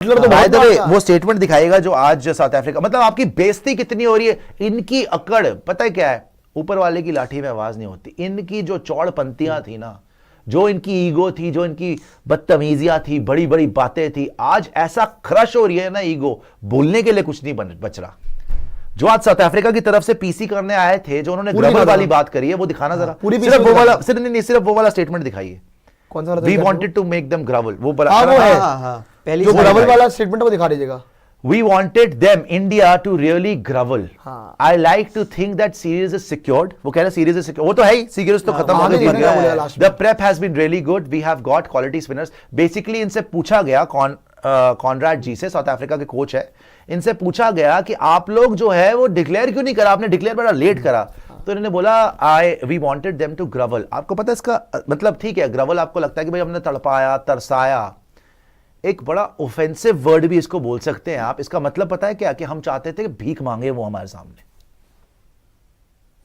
By the way वो statement दिखाएगा जो आज साउथ अफ्रीका, मतलब आपकी बेइज्जती कितनी हो रही है। इनकी अकड़ पता है क्या है, ऊपर वाले की लाठी में आवाज नहीं होती। इनकी जो चौड़पंतियां थी ना, जो इनकी ईगो थी, जो इनकी बदतमीजियां थी, बड़ी बड़ी बातें थी, आज ऐसा क्रश हो रही है ना ईगो, बोलने के लिए कुछ नहीं बच रहा। जो आज साउथ अफ्रीका की तरफ से पीसी करने आए थे, जो उन्होंने ग्रबल वाली बात करी है, वो दिखाना जरा। सिर्फ वो वाला, सिर्फ वो वाला स्टेटमेंट दिखाइए। कौन सा? We wanted to make them grovel, वो बड़ा पहली जो ग्रबल वाला स्टेटमेंट वो दिखा दीजिएगा। We wanted them, India, to really grovel. I like to think that series is secured. वो कह रहे series is secured. वो तो है ही, series तो खत्म हो गया। The prep has been really good. We have got quality spinners. Basically इनसे पूछा गया, कॉनराड जी से, साउथ अफ्रीका के कोच है, इनसे पूछा गया कि आप लोग जो है वो डिक्लेयर क्यों नहीं करा, आपने डिक्लेयर बड़ा लेट करा। तो इन्होंने बोला we wanted them to grovel. आपको पता है इसका मतलब, ठीक है ग्रवल आपको लगता है कि भाई हमने तड़पाया, तरसाया, एक बड़ा ऑफेंसिव वर्ड भी इसको बोल सकते हैं आप। इसका मतलब पता है क्या, कि हम चाहते थे कि भीख मांगे वो हमारे सामने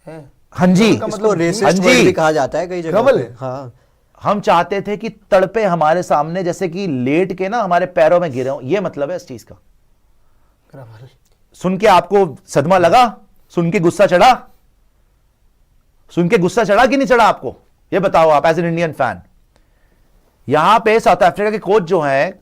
है। हाँ जी, इसको रेसिस्ट वर्ड भी कहा जाता है कई जगह पे। हाँ, हम चाहते थे कि तड़पे हमारे सामने, जैसे कि लेट के ना हमारे पैरों में गिरे हो। ये मतलब है इस चीज का। सुन के आपको सदमा लगा, सुन के गुस्सा चढ़ा, सुन के गुस्सा चढ़ा कि नहीं चढ़ा आपको, ये बताओ आप एज एन इंडियन फैन। यहां पे साउथ अफ्रीका के कोच जो हैं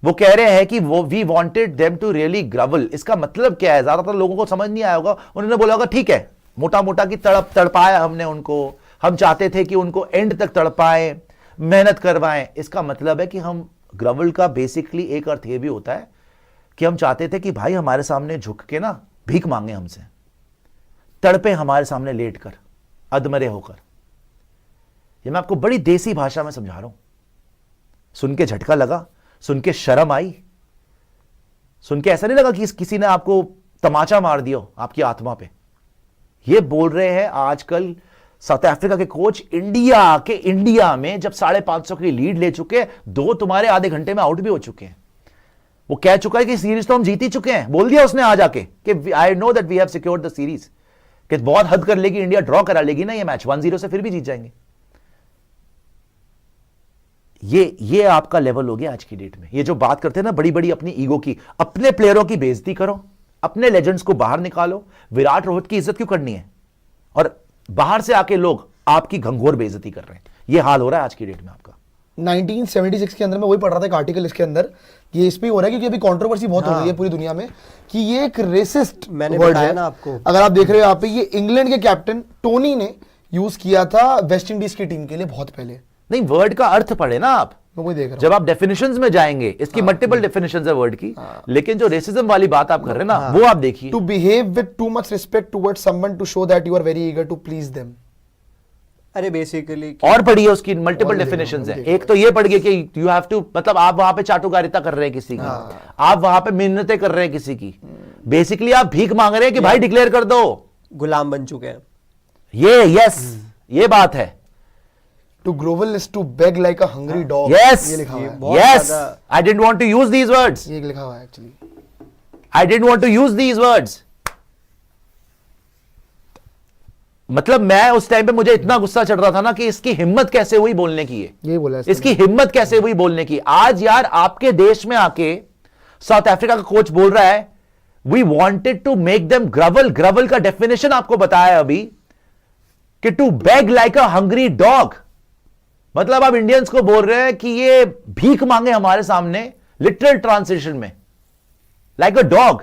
वो कह रहे हैं कि वो we wanted them to really grovel. इसका मतलब क्या है, ज्यादातर लोगों को समझ नहीं आया होगा। उन्होंने बोला होगा ठीक है, मोटा मोटा की तड़पाया हमने उनको, हम चाहते थे कि उनको एंड तक तड़पाएं, मेहनत करवाएं। इसका मतलब है कि हम ग्रवल का बेसिकली एक अर्थ ये भी होता है कि हम चाहते थे कि भाई हमारे सामने झुक के ना भीख मांगे हमसे, तड़पे हमारे सामने लेट कर, अधमरे होकर। ये मैं आपको बड़ी देसी भाषा में समझा रहा हूं। सुन के झटका लगा, सुन के शर्म आई, सुन के ऐसा नहीं लगा कि किसी ने आपको तमाचा मार दिया आपकी आत्मा पे। ये बोल रहे हैं आजकल साउथ अफ्रीका के कोच इंडिया में जब 550 की लीड ले चुके हैं, 2 तुम्हारे आधे घंटे में आउट भी हो चुके हैं। वो कह चुका है कि सीरीज तो हम जीत ही चुके हैं। बोल दिया उसने आज आके कि I know that we have secured the series, कि बहुत हद कर लेगी इंडिया, ड्रॉ करा लेगी ना ये मैच 1-0 से, फिर भी जीत जाएंगे। ये आपका लेवल हो गया आज की डेट में। ये जो बात करते हैं ना बड़ी बड़ी अपनी ईगो की, अपने प्लेयरों की बेइज्जती करो, अपने लेजेंड्स को बाहर निकालो। विराट रोहित की इज्जत क्यों करनी है, और बाहर से आके लोग आपकी घंघोर बेइज्जती कर रहे हैं। ये हाल हो रहा है आज की डेट में आपका। 1976 के अंदर मैं वही पढ़ रहा था एक आर्टिकल इसके अंदर, ये इस पे हो रहा है क्योंकि अभी कंट्रोवर्सी बहुत हो रही है पूरी दुनिया में कि ये एक रेसिस्ट वर्ड है ना आपको। अगर आप देख रहे हो यहाँ पे, ये इंग्लैंड के कैप्टन टोनी ने यूज किया था वेस्ट इंडीज की टीम के लिए बहुत पहले। नहीं, वर्ड का अर्थ पढ़े ना आप, मैं देख रहा जब आप डेफिनेशंस में जाएंगे, इसकी मल्टीपल डेफिनेशंस है वर्ड की, लेकिन जो रेसिज्म वाली बात आप कर रहे हैं ना, वो आप देखिए। To behave with too much respect towards someone to show that you are very eager to please them. अरे बेसिकली और पढ़िए, उसकी मल्टीपल डेफिनेशंस है। एक तो ये पढ़ गए कि यू हैव टू, मतलब आप वहां पे चाटुकारिता कर रहे हैं किसी की, आप वहां पे मिन्नतें कर रहे हैं किसी की, बेसिकली आप भीख मांग रहे हैं कि भाई डिक्लेयर कर दो, गुलाम बन चुके हैं। ये बात है। To grovel is to beg like a hungry dog. Yes, ये लिखा हुआ है। yes. I didn't want to use these words. ये लिखा हुआ है actually. I didn't want to use these words. मतलब मैं उस टाइम पे मुझे इतना गुस्सा चढ़ रहा था ना कि इसकी हिम्मत कैसे हुई बोलने की है। यही बोला इसकी हिम्मत कैसे हुई बोलने की। आज यार आपके देश में आके साउथ अफ्रीका का कोच बोल रहा है we wanted to make them grovel. Grovel का डेफिनेशन आपको बताया अभी कि to beg like a hungry dog. मतलब आप इंडियंस को बोल रहे हैं कि ये भीख मांगे हमारे सामने, लिटरल ट्रांसलेशन में लाइक अ डॉग।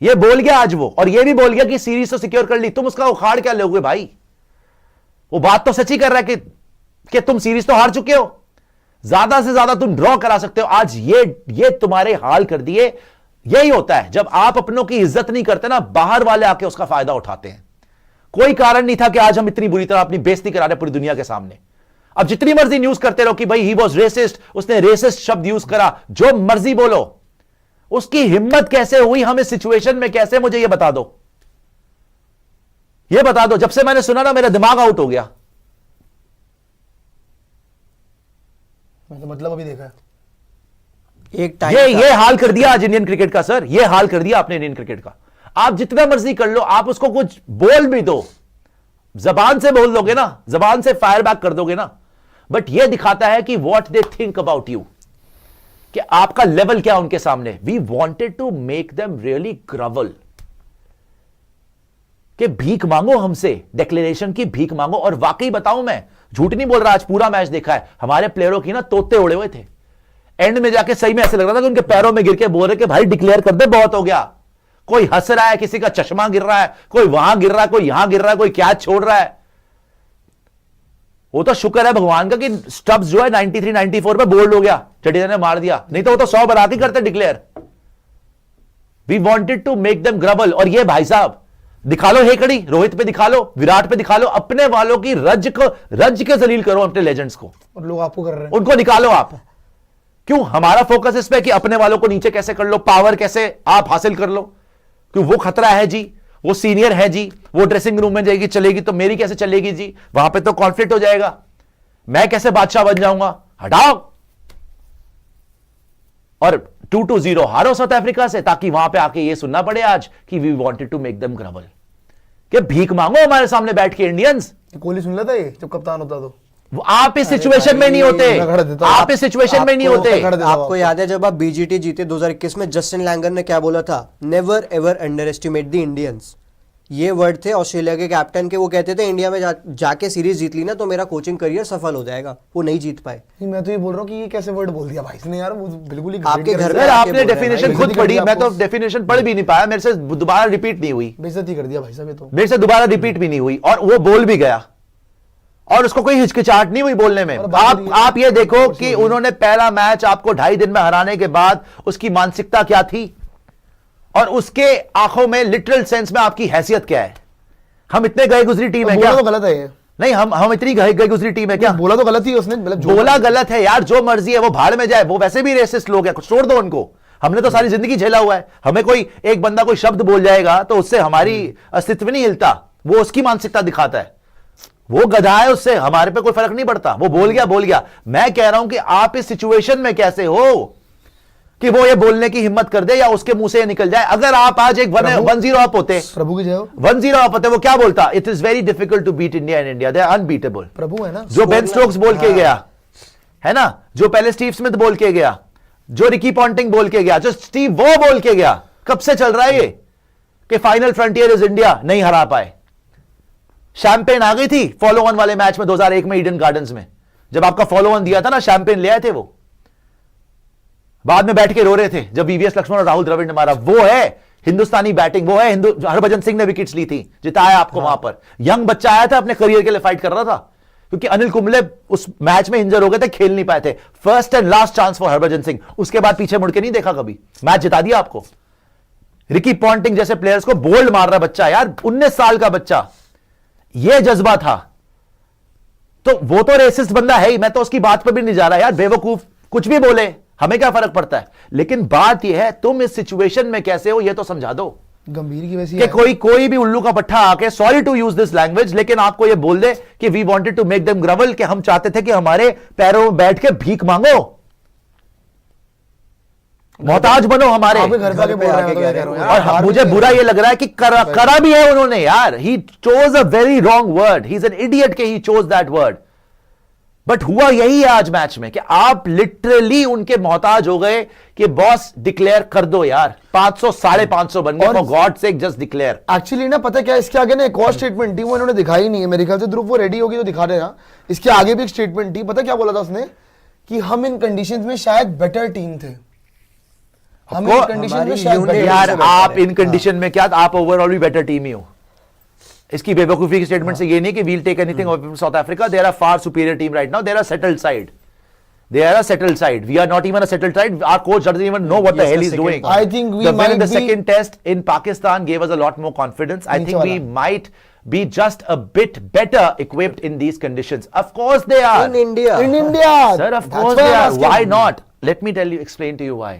ये बोल गया आज वो, और ये भी बोल गया कि सीरीज तो सिक्योर कर ली। तुम उसका उखाड़ क्या लोगे भाई? वो बात तो सच्ची कर रहा है कि तुम सीरीज तो हार चुके हो, ज्यादा से ज्यादा तुम ड्रॉ करा सकते हो। आज ये तुम्हारे हाल कर दिए। यही होता है जब आप अपनों की इज्जत नहीं करते ना, बाहर वाले आके उसका फायदा उठाते हैं। कोई कारण नहीं था कि आज हम इतनी बुरी तरह अपनी बेइज्जती करा रहे पूरी दुनिया के सामने। अब जितनी मर्जी न्यूज करते रहो कि भाई ही वॉज रेसिस्ट, उसने रेसिस्ट शब्द यूज करा, जो मर्जी बोलो। उसकी हिम्मत कैसे हुई हम इस सिचुएशन में, कैसे, मुझे ये बता दो। ये बता दो। जब से मैंने सुना ना मेरा दिमाग आउट हो गया। मतलब अभी देखा एक टाइम ये हाल कर दिया आज इंडियन क्रिकेट का सर। ये हाल कर दिया आपने इंडियन क्रिकेट का। आप जितना मर्जी कर लो, आप उसको कुछ बोल भी दो, जबान से बोल दोगे ना, जबान से फायर बैक कर दोगे ना, बट ये दिखाता है कि what they think about you. कि आपका लेवल क्या उनके सामने। We wanted to make them really grovel, कि भीख मांगो हमसे, डिक्लेरेशन की भीख मांगो। और वाकई बताऊं, मैं झूठ नहीं बोल रहा, आज पूरा मैच देखा है, हमारे प्लेयरों की ना तोते उड़े हुए थे। एंड में जाके सही में ऐसे लग रहा था कि उनके पैरों में गिर के बोल रहे कि भाई डिक्लेयर कर दे, बहुत हो गया। कोई हंस रहा है, किसी का चश्मा गिर रहा है, कोई वहां गिर रहा है, कोई यहां गिर रहा है, कोई कैच छोड़ रहा है। वो तो शुक्र है भगवान का कि स्टब्स जो है 93 94 पे बोल्ड हो गया, जडेजा ने मार दिया, नहीं तो वो तो 100 बना के करते declare. We wanted to make them grovel. और ये भाई साहब दिखा लो हेकड़ी, रोहित पे दिखा लो, विराट पे दिखा लो, अपने वालों की रज के जलील करो, अपने लेजेंड्स को। और लोग आपको कर रहे हैं, उनको निकालो आप। क्यों? हमारा फोकस इस पे कि अपने वालों को नीचे कैसे कर लो, पावर कैसे आप हासिल कर लो। क्यों? वो खतरा है जी, वो सीनियर है जी, वो ड्रेसिंग रूम में जाएगी चलेगी तो मेरी कैसे चलेगी जी, वहां पे तो कॉन्फ्लिक्ट हो जाएगा, मैं कैसे बादशाह बन जाऊंगा। हटाओ। और 2-0 हारो साउथ अफ्रीका से, ताकि वहां पे आके ये सुनना पड़े आज कि we wanted to make them grovel, कि भीख मांगो हमारे सामने बैठ के इंडियंस। कोहली सुन लेता ये जब कप्तान होता तो। आप इस सिचुएशन में नहीं होते, आप इस सिचुएशन में नहीं होते। आपको याद है जब आप बीजीटी जीते 2021 में, जस्टिन लैंगर ने क्या बोला था? Never ever under estimate the Indians. ये वर्ड थे ऑस्ट्रेलिया के कैप्टन के। वो कहते थे इंडिया में जाके सीरीज जीत ली ना तो मेरा कोचिंग करियर सफल हो जाएगा। वो नहीं जीत पाए। मैं तो ये बोल रहा हूँ कि ये कैसे वर्ड बोल दिया भाई इसने यार, वो बिल्कुल ही आपके घर में आपने डेफिनेशन खुद पढ़ी, मैं तो डेफिनेशन पढ़ भी नहीं पाया, मेरे से दोबारा रिपीट नहीं हुई। बेइज्जती कर दिया भाई साहब ये तो, मेरे से दोबारा रिपीट भी नहीं हुई, और वो बोल भी गया और उसको कोई हिचकिचाहट नहीं हुई बोलने में। आप ये देखो कि उन्होंने पहला मैच आपको 2.5 दिन में हराने के बाद उसकी मानसिकता क्या थी, और उसके आंखों में लिटरल सेंस में आपकी हैसियत क्या है। हम इतने गए गुजरी टीम है क्या? तो गलत है ये। नहीं, हम इतनी गए गुजरी टीम है क्या? बोला तो गलत ही उसने, बोला गलत है यार, जो मर्जी है वो भाड़ में जाए, वो वैसे भी रेसिस्ट लोग हैं, कुछ छोड़ दो उनको। हमने तो सारी जिंदगी झेला हुआ है, हमें कोई एक बंदा कोई शब्द बोल जाएगा तो उससे हमारी अस्तित्व नहीं हिलता, वो उसकी मानसिकता दिखाता है, वो गधा है, उससे हमारे पे कोई फर्क नहीं पड़ता, वो बोल गया। मैं कह रहा हूं कि आप इस सिचुएशन में कैसे हो कि वो ये बोलने की हिम्मत कर दे या उसके मुंह से ये निकल जाए। अगर आप आज एक 1-0 अप होते, प्रभु की जय हो, 1-0 अप होते, वो क्या बोलता? It is very difficult to beat India in India, they are unbeatable. प्रभु है ना, जो बेन स्टोक्स बोल के गया है ना, जो पहले स्टीव स्मिथ बोल के गया, जो रिकी पॉन्टिंग बोल के गया, जो स्टीव वो बोल के गया, कब से चल रहा है ये कि फाइनल फ्रंटियर इज इंडिया, नहीं हरा पाए। शैंपेन आ गई थी फॉलो ऑन वाले मैच में 2001 में ईडन गार्डन्स में, जब आपका फॉलो ऑन दिया था ना, शैंपेन ले आए थे वो, बाद में बैठ के रो रहे थे जब वीवीएस लक्ष्मण और राहुल द्रविड़ ने मारा। वो है हिंदुस्तानी बैटिंग, वो है हरभजन सिंह ने विकेट्स ली थी, जिताया आपको वहां पर। यंग बच्चा आया था, अपने करियर के लिए फाइट कर रहा था, क्योंकि अनिल कुंबले उस मैच में इंजर हो गए थे, खेल नहीं पाए थे। First and last chance for Harbhajan Singh, उसके बाद पीछे मुड़ के नहीं देखा कभी, मैच जिता दिया आपको। रिकी पॉन्टिंग जैसे प्लेयर्स को बोल्ड मार रहा बच्चा यार, 19 साल का बच्चा, ये जज्बा था। तो वो तो रेसिस्ट बंदा है ही, मैं तो उसकी बात पर भी नहीं जा रहा यार, बेवकूफ कुछ भी बोले, हमें क्या फर्क पड़ता है। लेकिन बात यह है तुम इस सिचुएशन में कैसे हो, यह तो समझा दो। गंभीर की वैसी कि कोई भी उल्लू का पट्टा आके, sorry to use this language, लेकिन आपको यह बोल दे कि we wanted to make them grovel, कि हम चाहते थे कि हमारे पैरों में बैठ के भीख मांगो, मोहताज बनो हमारे। और मुझे बुरा यह लग रहा है कि करा भी है उन्होंने यार। He chose a very wrong word, he is an idiot के he chose that word. But हुआ यही है आज मैच में कि आप लिटरली उनके मोहताज हो गए कि बॉस डिक्लेयर कर दो यार, 500 550 बन गए, for God sake just declare. Actually ना पता क्या, इसके आगे ना एक और स्टेटमेंट थी, वो इन्होंने दिखाई नहीं है मेरे ख्याल से। ध्रुव वो रेडी होगी तो दिखा देना। इसके आगे भी एक स्टेटमेंट थी, पता क्या बोला था उसने, कि हम इन कंडीशंस में शायद बेटर टीम थे, हम इन कंडीशन में शायद यार, आप इन कंडीशन में क्या, आप ओवरऑल भी बेटर टीम ही हो। इसकी बेवकूफी की स्टेटमेंट से ये नहीं कि we'll take anything from South Africa, they are a far superior team right now, they are a settled side, they are a settled side, we are not even a settled side, our coach doesn't even know what the hell he's doing. I think we the might winning the be, second test in Pakistan gave us a lot more confidence. I think we might be just a bit better equipped in these conditions. Of course they are. In India, Sir, of course they are. Why not? Let me explain to you why.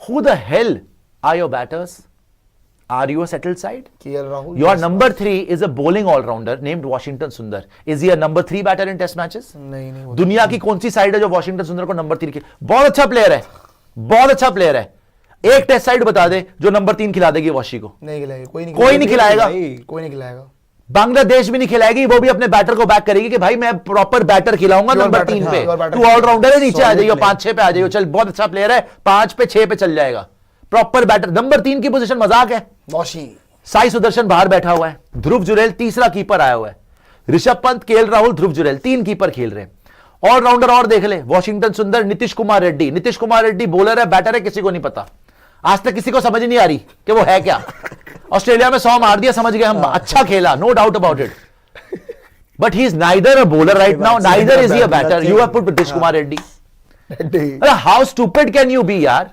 Who the hell are your batters? Are you a settled side? KL Rahul. Your number 3 is a bowling all-rounder named Washington Sundar. Is he a number 3 batter in test matches? नहीं। दुनिया की कौन सी side है जो Washington सुंदर को number 3 की? बहुत अच्छा प्लेयर है, बहुत अच्छा प्लेयर है। एक टेस्ट साइड बता दे जो नंबर 3 खिला देगी वॉशी को। नहीं खिलाएगी, कोई नहीं खिलाएगा, कोई नहीं खिलाएगा। बांग्लादेश भी नहीं खिलाएगी, वो भी अपने बैटर को बैक करेगी कि भाई मैं प्रॉपर बैटर खिलाऊंगा Pure नंबर batter, 3 हाँ, पे, pure batter। तू ऑलराउंडर है, नीचे आ Solid जाइयो, player। 5-6 पे आ जाइयो, चल बहुत अच्छा प्लेयर है, 5 पे 6 पे चल जाएगा। प्रॉपर बैटर, नंबर 3 की पोजीशन मजाक है। वॉशी साई सुदर्शन बाहर बैठा हुआ है, ध्रुव जुरेल तीसरा कीपर आया हुआ है, ऋषभ पंत, केएल राहुल, ध्रुव जुरेल 3 कीपर खेल रहे हैं। ऑलराउंडर और देख ले, वॉशिंगटन सुंदर, नीतीश कुमार रेड्डी। नीतीश कुमार रेड्डी बॉलर है बैटर है किसी को नहीं पता, आज तक किसी को समझ नहीं आ रही कि वो है क्या। ऑस्ट्रेलिया में 100 मार दिया, समझ गए हम, अच्छा खेला, no doubt about it, but he is neither a bowler right now, neither is he a batter. You have put Nitish Kumar Reddy. How stupid can you be यार,